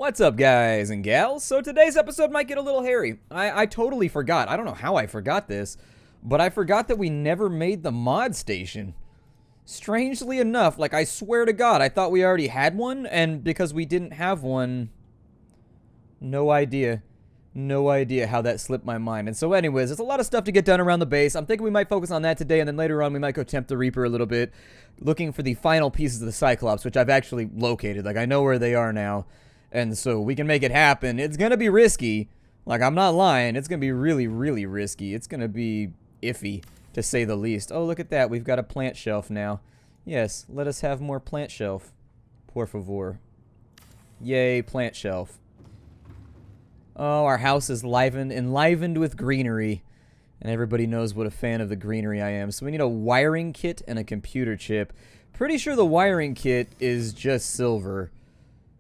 What's up, guys and gals? So today's episode might get a little hairy. I totally forgot. I don't know how I forgot this, but I forgot that we never made the mod station. Strangely enough, like I swear to God, I thought we already had one, and because we didn't have one, no idea. No idea how that slipped my mind. And so anyways, there's a lot of stuff to get done around the base. I'm thinking we might focus on that today, and then later on we might go tempt the Reaper a little bit, looking for the final pieces of the Cyclops, which I've actually located. Like, I know where they are now. And so we can make it happen. It's going to be risky. Like, I'm not lying. It's going to be really, really risky. It's going to be iffy, to say the least. Oh, look at that. We've got a plant shelf now. Yes, let us have more plant shelf. Por favor. Yay, plant shelf. Oh, our house is enlivened with greenery. And everybody knows what a fan of the greenery I am. So we need a wiring kit and a computer chip. Pretty sure the wiring kit is just silver.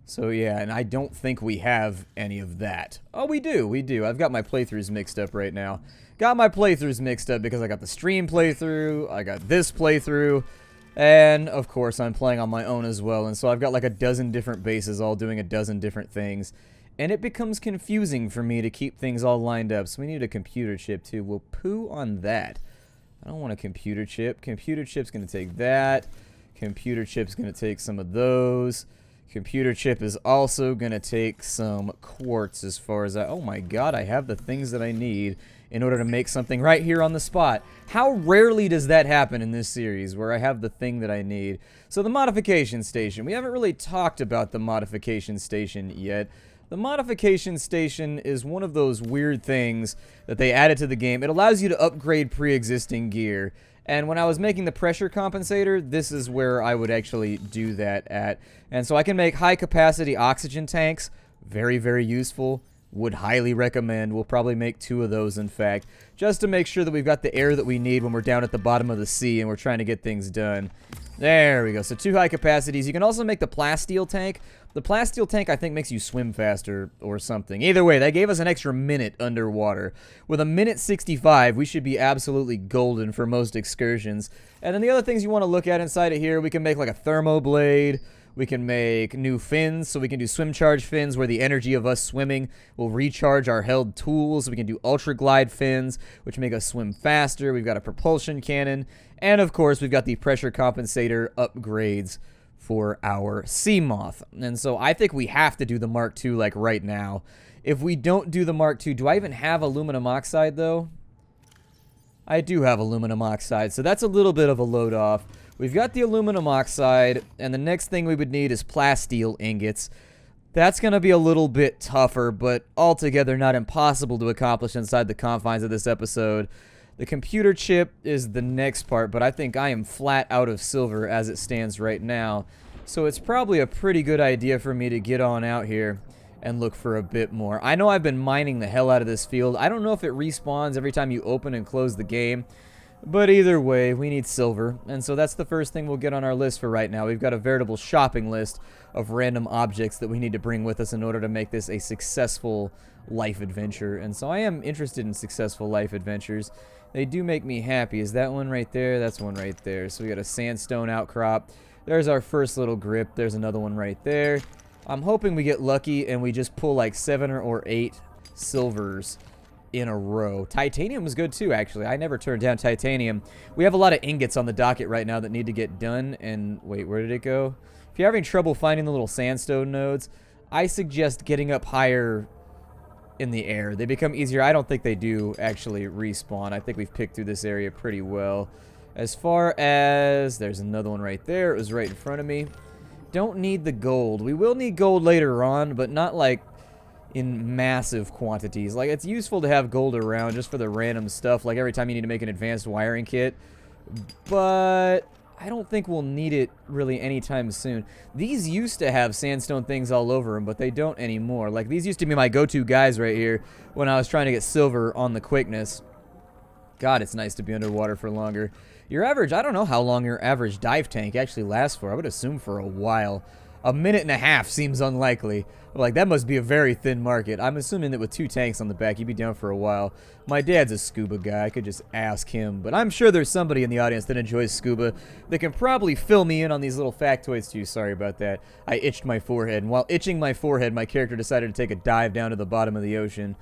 So yeah, and I don't think we have any of that. Oh, we do. I've got my playthroughs mixed up right now. Got my playthroughs mixed up because I got the stream playthrough, I got this playthrough, and of course I'm playing on my own as well. And so I've got like a dozen different bases all doing a dozen different things. And it becomes confusing for me to keep things all lined up. So we need a computer chip too. We'll poo on that. I don't want a computer chip. Computer chip's going to take that. Computer chip's going to take some of those. Computer chip is also going to take some quartz as far as oh my god, I have the things that I need in order to make something right here on the spot. How rarely does that happen in this series, where I have the thing that I need? So the modification station. We haven't really talked about the modification station yet. The modification station is one of those weird things that they added to the game. It allows you to upgrade pre-existing gear. And when I was making the pressure compensator, this is where I would actually do that at. And so I can make high-capacity oxygen tanks. Very, very useful. Would highly recommend. We'll probably make 2 of those, in fact, just to make sure that we've got the air that we need when we're down at the bottom of the sea and we're trying to get things done. There we go. So 2 high capacities. You can also make the plasteel tank. The plasteel tank, I think, makes you swim faster or something. Either way, that gave us an extra minute underwater. With a minute 65, we should be absolutely golden for most excursions. And then the other things you want to look at inside of here, we can make like a thermo blade. We can make new fins, so we can do swim charge fins where the energy of us swimming will recharge our held tools. We can do ultra glide fins, which make us swim faster. We've got a propulsion cannon. And of course, we've got the pressure compensator upgrades for our Seamoth. And so I think we have to do the Mark II like right now. If we don't do the Mark II, do I even have aluminum oxide though? I do have aluminum oxide, so that's a little bit of a load off. We've got the aluminum oxide, and the next thing we would need is plasteel ingots. That's going to be a little bit tougher, but altogether not impossible to accomplish inside the confines of this episode. The computer chip is the next part, but I think I am flat out of silver as it stands right now. So it's probably a pretty good idea for me to get on out here and look for a bit more. I know I've been mining the hell out of this field. I don't know if it respawns every time you open and close the game. But either way, we need silver, and so that's the first thing we'll get on our list for right now. We've got a veritable shopping list of random objects that we need to bring with us in order to make this a successful life adventure. And so I am interested in successful life adventures. They do make me happy. Is that one right there? That's one right there. So we got a sandstone outcrop. There's our first little grip. There's another one right there. I'm hoping we get lucky and we just pull like 7 or 8 silvers in a row. Titanium was good too, actually. I never turned down titanium. We have a lot of ingots on the docket right now that need to get done. And wait, where did it go? If you're having trouble finding the little sandstone nodes, I suggest getting up higher in the air. They become easier. I don't think they do actually respawn. I think we've picked through this area pretty well. As far as... there's another one right there. It was right in front of me. Don't need the gold. We will need gold later on, but not like in massive quantities. Like, it's useful to have gold around just for the random stuff, like every time you need to make an advanced wiring kit. But I don't think we'll need it really anytime soon. These used to have sandstone things all over them, but they don't anymore. Like, these used to be my go-to guys right here when I was trying to get silver on the quickness. God, it's nice to be underwater for longer. Your average, I don't know how long your average dive tank actually lasts for. I would assume for a while. A minute and a half seems unlikely. Like, that must be a very thin market. I'm assuming that with 2 tanks on the back, he'd be down for a while. My dad's a scuba guy. I could just ask him. But I'm sure there's somebody in the audience that enjoys scuba that can probably fill me in on these little factoids too. Sorry about that. I itched my forehead. And while itching my forehead, my character decided to take a dive down to the bottom of the ocean.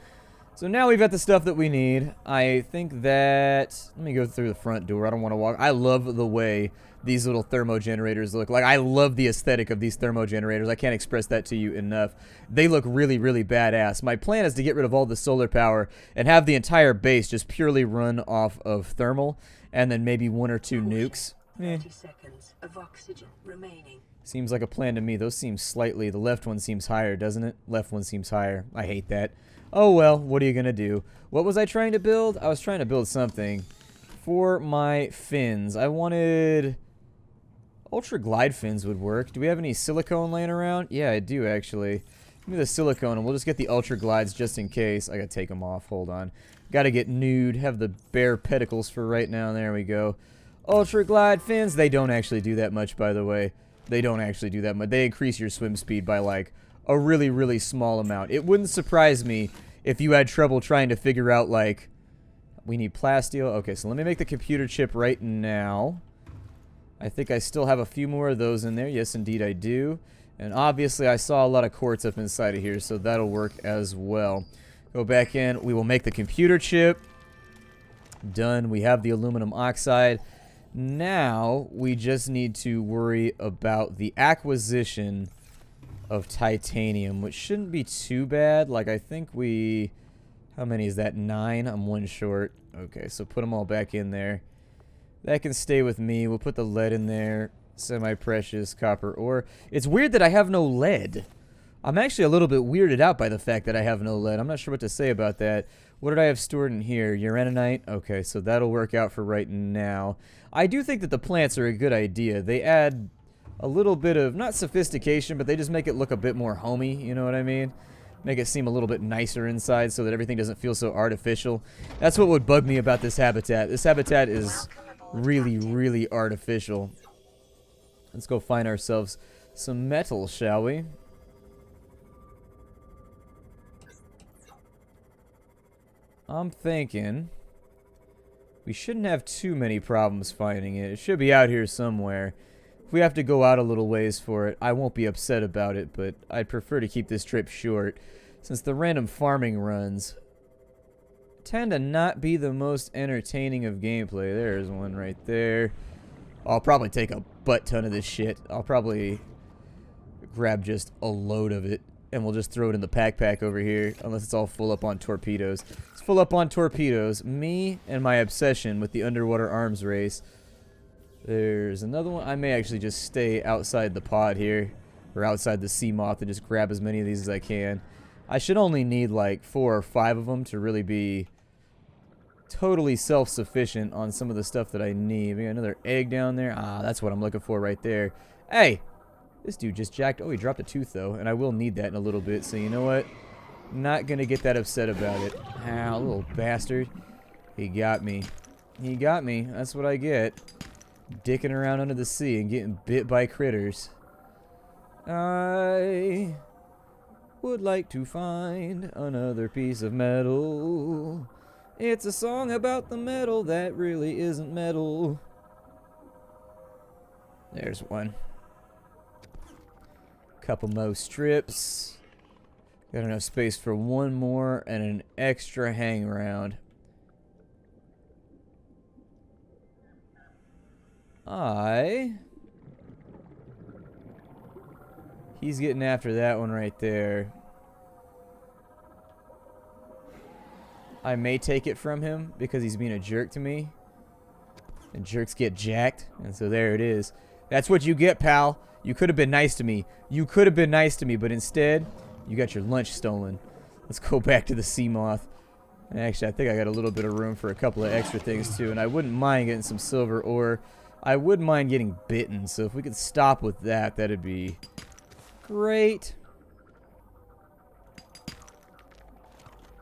So now we've got the stuff that we need. I think that... Let me go through the front door. I don't want to walk. I love the way these little thermogenerators look. Like, I love the aesthetic of these thermogenerators. I can't express that to you enough. They look really, really badass. My plan is to get rid of all the solar power and have the entire base just purely run off of thermal, and then maybe 1 or 2 nukes. 30 seconds of oxygen remaining. Seems like a plan to me. Those seem slightly... The left one seems higher, doesn't it? Left one seems higher. I hate that. Oh well, what are you gonna do? What was I trying to build? I was trying to build something for my fins. I wanted... Ultra glide fins would work. Do we have any silicone laying around? Yeah, I do actually. Give me the silicone and we'll just get the ultra glides just in case. I gotta take them off. Hold on. Gotta get nude. Have the bare pedicles for right now. There we go. Ultra glide fins. They don't actually do that much, by the way. They don't actually do that much. They increase your swim speed by like a really, really small amount. It wouldn't surprise me if you had trouble trying to figure out, like, we need plasteel. Okay, so let me make the computer chip right now. I think I still have a few more of those in there. Yes, indeed I do. And obviously I saw a lot of quartz up inside of here, so that'll work as well. Go back in. We will make the computer chip. Done. We have the aluminum oxide. Now we just need to worry about the acquisition of titanium, which shouldn't be too bad. Like, I think we... How many is that? 9? I'm 1 short. Okay, so put them all back in there. That can stay with me. We'll put the lead in there. Semi-precious copper ore. It's weird that I have no lead. I'm actually a little bit weirded out by the fact that I have no lead. I'm not sure what to say about that. What did I have stored in here? Uraninite? Okay, so that'll work out for right now. I do think that the plants are a good idea. They add a little bit of, not sophistication, but they just make it look a bit more homey, you know what I mean? Make it seem a little bit nicer inside so that everything doesn't feel so artificial. That's what would bug me about this habitat. This habitat is really, really artificial. Let's go find ourselves some metal, shall we? I'm thinking we shouldn't have too many problems finding it. It should be out here somewhere. If we have to go out a little ways for it, I won't be upset about it, but I'd prefer to keep this trip short, since the random farming runs tend to not be the most entertaining of gameplay. There's one right there. I'll probably take a butt ton of this shit. I'll probably grab just a load of it, and we'll just throw it in the pack over here, unless it's all full up on torpedoes. It's full up on torpedoes. Me and my obsession with the underwater arms race. There's another one. I may actually just stay outside the pod here, or outside the Seamoth, and just grab as many of these as I can. I should only need like 4 or 5 of them to really be totally self-sufficient on some of the stuff that I need. We got another egg down there. Ah, that's what I'm looking for right there. Hey! This dude just jacked. Oh, he dropped a tooth, though, and I will need that in a little bit, so you know what? Not gonna get that upset about it. Ah, little bastard. He got me. He got me. That's what I get. Dicking around under the sea and getting bit by critters. I would like to find another piece of metal. It's a song about the metal that really isn't metal. There's one. Couple more strips. Got enough space for one more and an extra hang round. He's getting after that one right there. I may take it from him because he's being a jerk to me. And jerks get jacked. And so there it is. That's what you get, pal. You could have been nice to me. You could have been nice to me, but instead, you got your lunch stolen. Let's go back to the Seamoth. Actually, I think I got a little bit of room for a couple of extra things, too. And I wouldn't mind getting some silver ore. I wouldn't mind getting bitten, so if we could stop with that, that'd be great.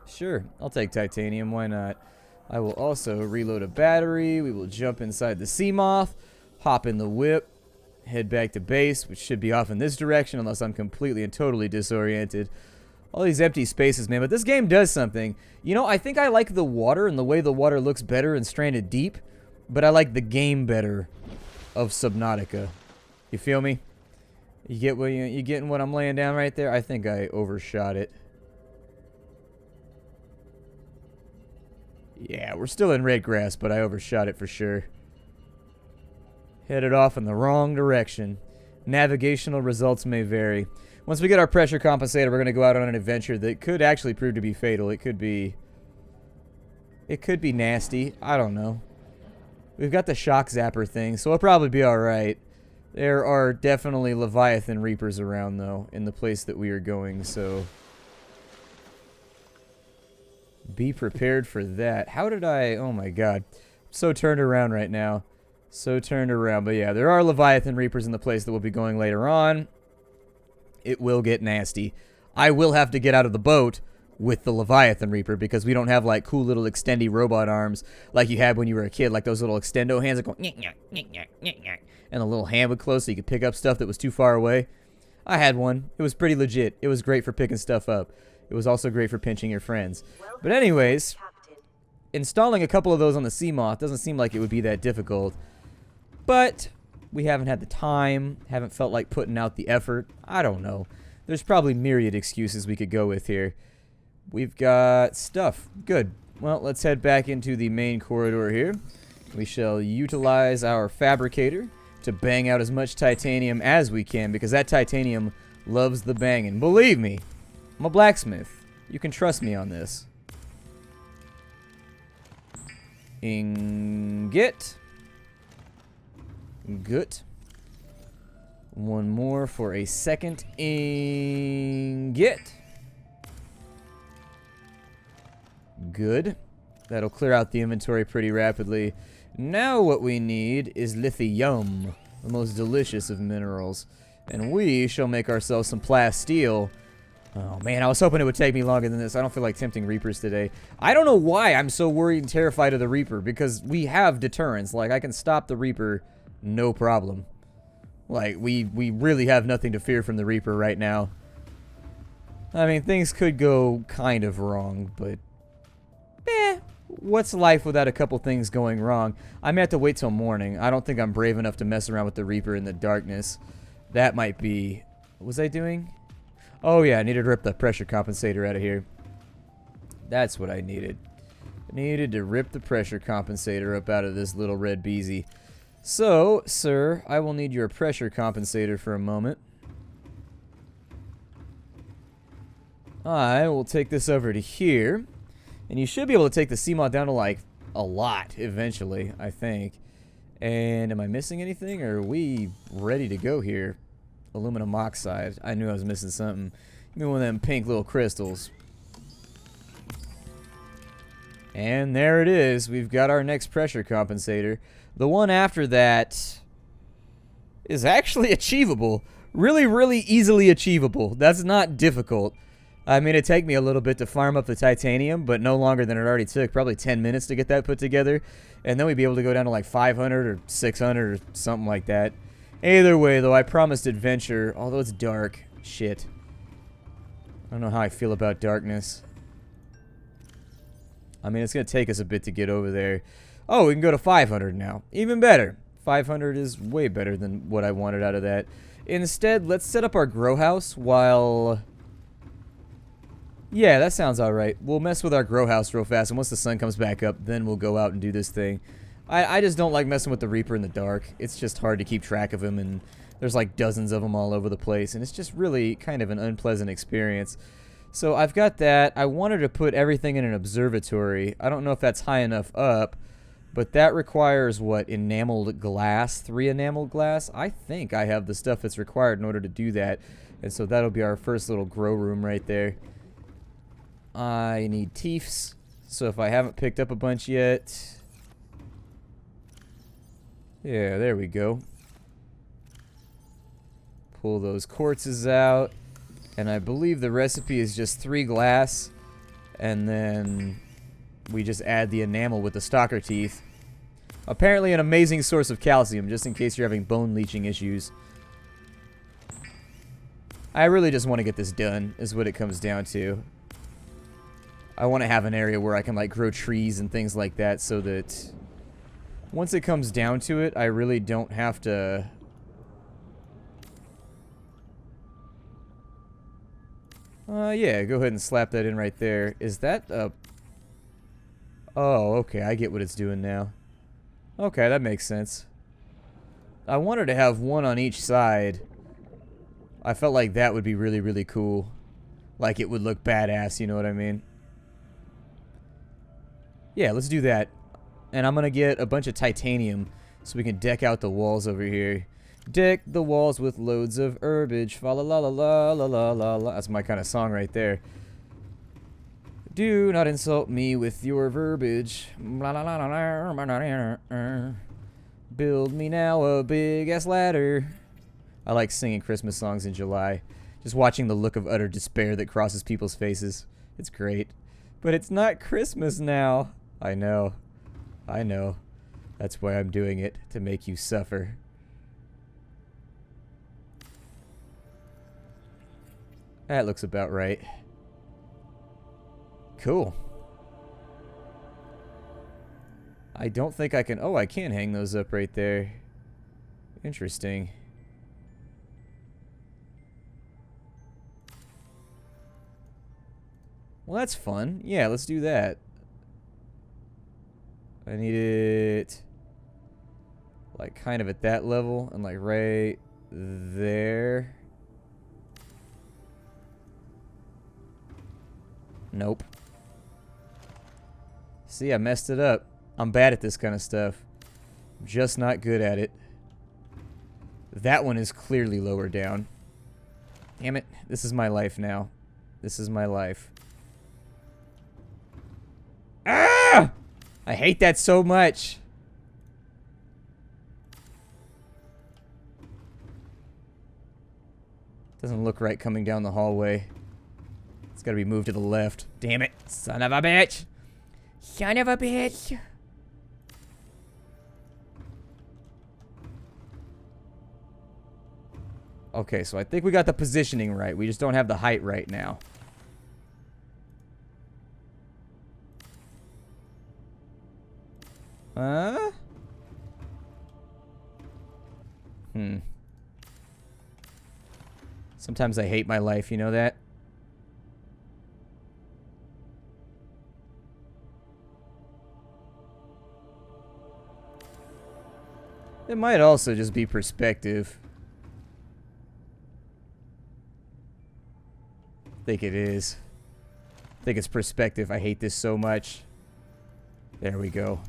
Sure, I'll take titanium, why not? I will also reload a battery. We will jump inside the Seamoth, hop in the whip, head back to base, which should be off in this direction unless I'm completely and totally disoriented. All these empty spaces, man, but this game does something. You know, I think I like the water and the way the water looks better in Stranded Deep, but I like the game better of Subnautica. You feel me? You get what you getting what I'm laying down right there? I think I overshot it. Yeah, we're still in red grass, but I overshot it for sure. Headed off in the wrong direction. Navigational results may vary. Once we get our pressure compensator, we're going to go out on an adventure that could actually prove to be fatal. It could be nasty. I don't know. We've got the shock zapper thing, so we'll probably be alright. There are definitely Leviathan Reapers around, though, in the place that we are going, so be prepared for that. How did I... Oh, my God. I'm so turned around right now. So turned around. But, yeah, there are Leviathan Reapers in the place that we'll be going later on. It will get nasty. I will have to get out of the boat with the Leviathan Reaper because we don't have, like, cool little extendy robot arms like you had when you were a kid. Like those little extendo hands that go... And a little hand would close so you could pick up stuff that was too far away. I had one. It was pretty legit. It was great for picking stuff up. It was also great for pinching your friends. But anyways, installing a couple of those on the Seamoth doesn't seem like it would be that difficult. But we haven't had the time, haven't felt like putting out the effort. I don't know. There's probably myriad excuses we could go with here. We've got stuff. Good. Well, let's head back into the main corridor here. We shall utilize our fabricator to bang out as much titanium as we can because that titanium loves the banging. Believe me, I'm a blacksmith. You can trust me on this. Ingot. Good. One more for a second ingot. Good. That'll clear out the inventory pretty rapidly. Now what we need is lithium, the most delicious of minerals. And we shall make ourselves some plasteel. Oh man, I was hoping it would take me longer than this. I don't feel like tempting Reapers today. I don't know why I'm so worried and terrified of the Reaper, because we have deterrence. Like, I can stop the Reaper no problem. Like, we really have nothing to fear from the Reaper right now. I mean, things could go kind of wrong, but what's life without a couple things going wrong? I may have to wait till morning. I don't think I'm brave enough to mess around with the Reaper in the darkness. That might be... What was I doing? Oh yeah, I needed to rip the pressure compensator out of here. That's what I needed. I needed to rip the pressure compensator up out of this little red beezy. So, sir, I will need your pressure compensator for a moment. I will take this over to here. And you should be able to take the Seamoth down to, like, a lot eventually, I think. And am I missing anything, or are we ready to go here? Aluminum oxide. I knew I was missing something. Give me one of them pink little crystals. And there it is. We've got our next pressure compensator. The one after that is actually achievable. Really, really easily achievable. That's not difficult. I mean, it'd take me a little bit to farm up the titanium, but no longer than it already took. Probably 10 minutes to get that put together. And then we'd be able to go down to like 500 or 600 or something like that. Either way, though, I promised adventure, although it's dark. Shit. I don't know how I feel about darkness. I mean, it's going to take us a bit to get over there. Oh, we can go to 500 now. Even better. 500 is way better than what I wanted out of that. Instead, let's set up our grow house while... Yeah, that sounds alright. We'll mess with our grow house real fast, and once the sun comes back up, then we'll go out and do this thing. I just don't like messing with the Reaper in the dark. It's just hard to keep track of him, and there's like dozens of them all over the place, and it's just really kind of an unpleasant experience. So I've got that. I wanted to put everything in an observatory. I don't know if that's high enough up, but that requires, what, enameled glass? 3 enameled glass? I think I have the stuff that's required in order to do that, and so that'll be our first little grow room right there. I need teeths, so if I haven't picked up a bunch yet... Yeah, there we go. Pull those quartzes out, and I believe the recipe is just 3 glass, and then we just add the enamel with the stalker teeth. Apparently an amazing source of calcium, just in case you're having bone leaching issues. I really just want to get this done, is what it comes down to. I want to have an area where I can, like, grow trees and things like that so that once it comes down to it, I really don't have to... yeah, go ahead and slap that in right there. Is that a... Oh, okay, I get what it's doing now. Okay, that makes sense. I wanted to have one on each side. I felt like that would be really, really cool. Like, it would look badass, you know what I mean? Yeah, let's do that. And I'm gonna get a bunch of titanium so we can deck out the walls over here. Deck the walls with loads of herbage. Fa la la la la la la la la. That's my kind of song right there. Do not insult me with your verbiage. Build me now a big ass ladder. I like singing Christmas songs in July. Just watching the look of utter despair that crosses people's faces. It's great. But it's not Christmas now. I know. I know. That's why I'm doing it, to make you suffer. That looks about right. Cool. I don't think I can... Oh, I can hang those up right there. Interesting. Well, that's fun. Yeah, let's do that. I need it... like, kind of at that level. And, like, right there. Nope. See, I messed it up. I'm bad at this kind of stuff. I'm just not good at it. That one is clearly lower down. Damn it. This is my life now. This is my life. Ah! I hate that so much. Doesn't look right coming down the hallway. It's gotta be moved to the left. Damn it. Son of a bitch. Son of a bitch. Okay, so I think we got the positioning right. We just don't have the height right now. Sometimes I hate my life, you know that? It might also just be perspective. I think it is. I think it's perspective. I hate this so much. There we go.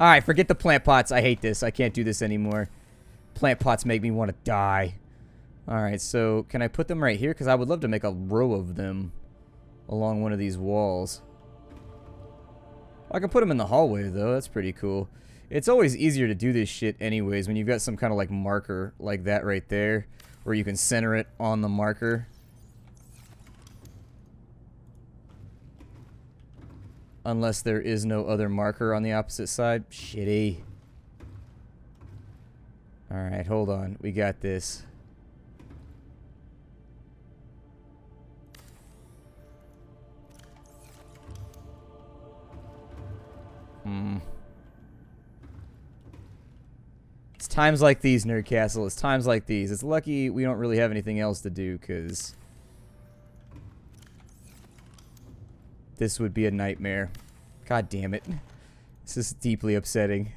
Alright, forget the plant pots. I hate this. I can't do this anymore. Plant pots make me want to die. Alright, so can I put them right here? Because I would love to make a row of them along one of these walls. I can put them in the hallway, though. That's pretty cool. It's always easier to do this shit anyways when you've got some kind of like marker like that right there, where you can center it on the marker. Unless there is no other marker on the opposite side. Shitty. Alright, hold on. We got this. It's times like these, Nerdcastle. It's times like these. It's lucky we don't really have anything else to do, because this would be a nightmare. God damn it. This is deeply upsetting.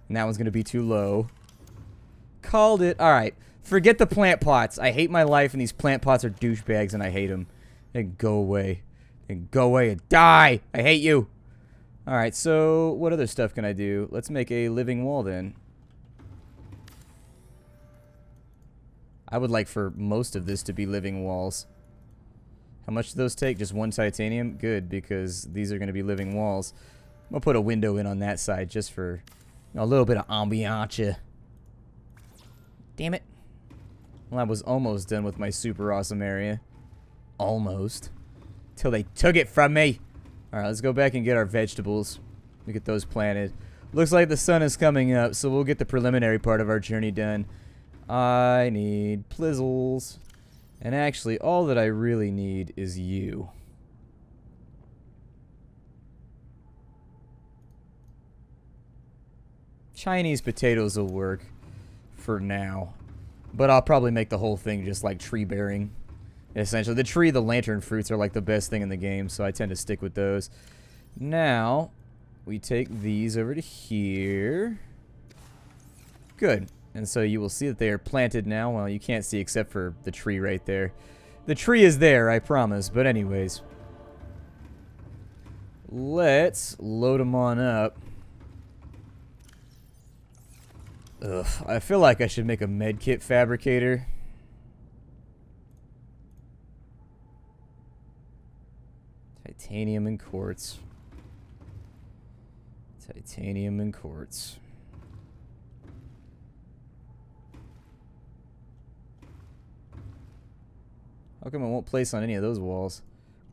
And that one's going to be too low. Called it. Alright. Forget the plant pots. I hate my life, and these plant pots are douchebags, and I hate them. And go away. And go away and die. I hate you. Alright, so what other stuff can I do? Let's make a living wall then. I would like for most of this to be living walls. How much do those take? Just one titanium? Good, because these are going to be living walls. I'm going to put a window in on that side just for a little bit of ambiance. Damn it. Well, I was almost done with my super awesome area. Almost. Till they took it from me. Alright, let's go back and get our vegetables. We get those planted. Looks like the sun is coming up, so we'll get the preliminary part of our journey done. I need plizzles. And actually, all that I really need is you. Chinese potatoes will work for now. But I'll probably make the whole thing just like tree bearing. Essentially, the lantern fruits are like the best thing in the game, so I tend to stick with those. Now, we take these over to here. Good. And so you will see that they are planted now. Well, you can't see except for the tree right there. The tree is there, I promise. But anyways, let's load them on up. Ugh, I feel like I should make a medkit fabricator. Titanium and quartz. Titanium and quartz. How come it won't place on any of those walls?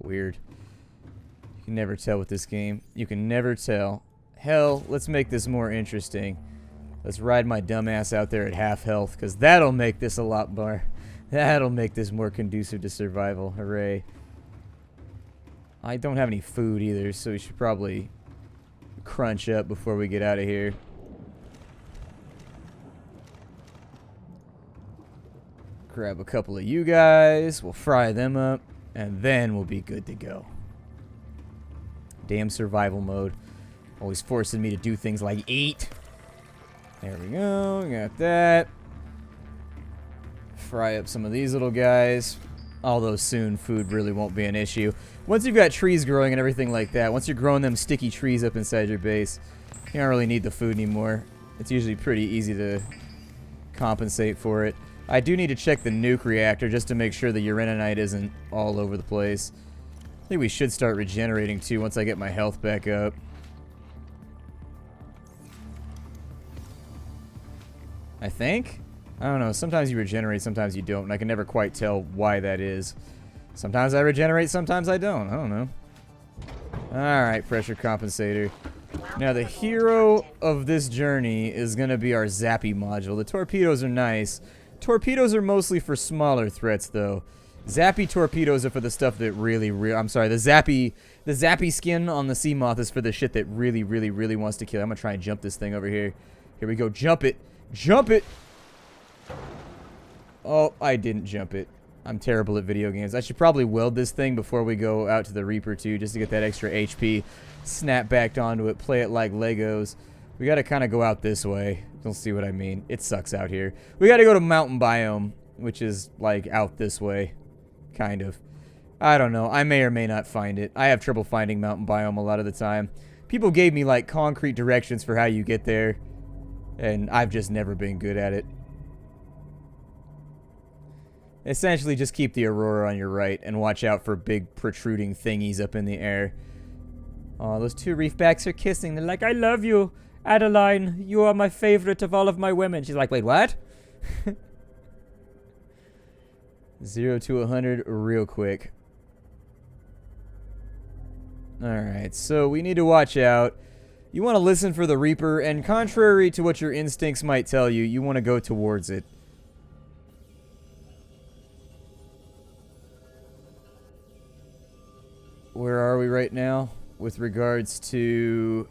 Weird. You can never tell with this game. You can never tell. Hell, let's make this more interesting. Let's ride my dumbass out there at half health, because that'll make this a lot more. That'll make this more conducive to survival. Hooray. I don't have any food either, so we should probably crunch up before we get out of here. Grab a couple of you guys. We'll fry them up, and then we'll be good to go. Damn survival mode. Always forcing me to do things like eat. There we go. We got that. Fry up some of these little guys. Although soon food really won't be an issue. Once you've got trees growing and everything like that, once you're growing them sticky trees up inside your base, you don't really need the food anymore. It's usually pretty easy to compensate for it. I do need to check the nuke reactor just to make sure the uraninite isn't all over the place. I think we should start regenerating too once I get my health back up. I think? I don't know. Sometimes you regenerate, sometimes you don't, and I can never quite tell why that is. Sometimes I regenerate, sometimes I don't. I don't know. Alright, pressure compensator. Now, the hero of this journey is going to be our Zappy module. The torpedoes are nice. Torpedoes are mostly for smaller threats, though. Zappy torpedoes are for the stuff that I'm sorry, the Zappy skin on the Seamoth is for the shit that really wants to kill. I'm going to try and jump this thing over here. Here we go. Jump it. Jump it! Oh, I didn't jump it. I'm terrible at video games. I should probably weld this thing before we go out to the Reaper, too, just to get that extra HP. Snap back onto it, play it like Legos. We gotta kind of go out this way. You'll see what I mean. It sucks out here. We gotta go to mountain biome, which is, like, out this way. Kind of. I don't know. I may or may not find it. I have trouble finding mountain biome a lot of the time. People gave me, like, concrete directions for how you get there, and I've just never been good at it. Essentially, just keep the Aurora on your right and watch out for big protruding thingies up in the air. Oh, those two reefbacks are kissing. They're like, I love you, Adeline. You are my favorite of all of my women. She's like, wait, what? 0 to 100 real quick. Alright, so we need to watch out. You want to listen for the Reaper, and contrary to what your instincts might tell you, you want to go towards it. Where are we right now with regards to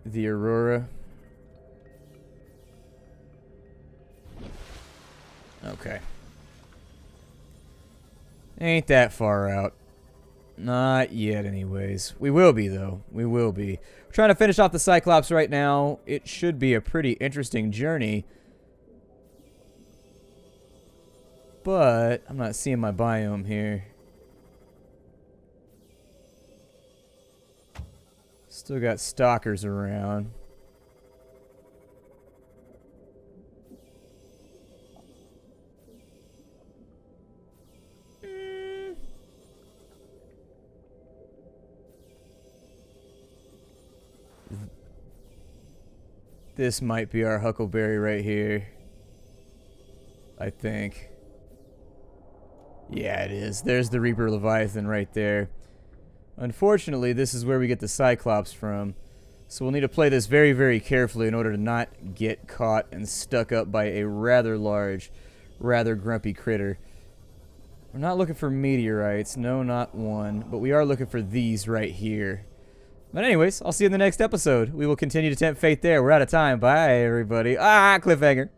the Aurora? Okay. Ain't that far out. Not yet, anyways. We will be, though. We will be. We're trying to finish off the Cyclops right now. It should be a pretty interesting journey. But I'm not seeing my biome here. Still got stalkers around. This might be our huckleberry right here. I think. Yeah, it is. There's the Reaper Leviathan right there. Unfortunately, this is where we get the Cyclops from. So we'll need to play this very, very carefully in order to not get caught and stuck up by a rather large, rather grumpy critter. We're not looking for meteorites. No, not one. But we are looking for these right here. But anyways, I'll see you in the next episode. We will continue to tempt fate there. We're out of time. Bye, everybody. Ah, cliffhanger.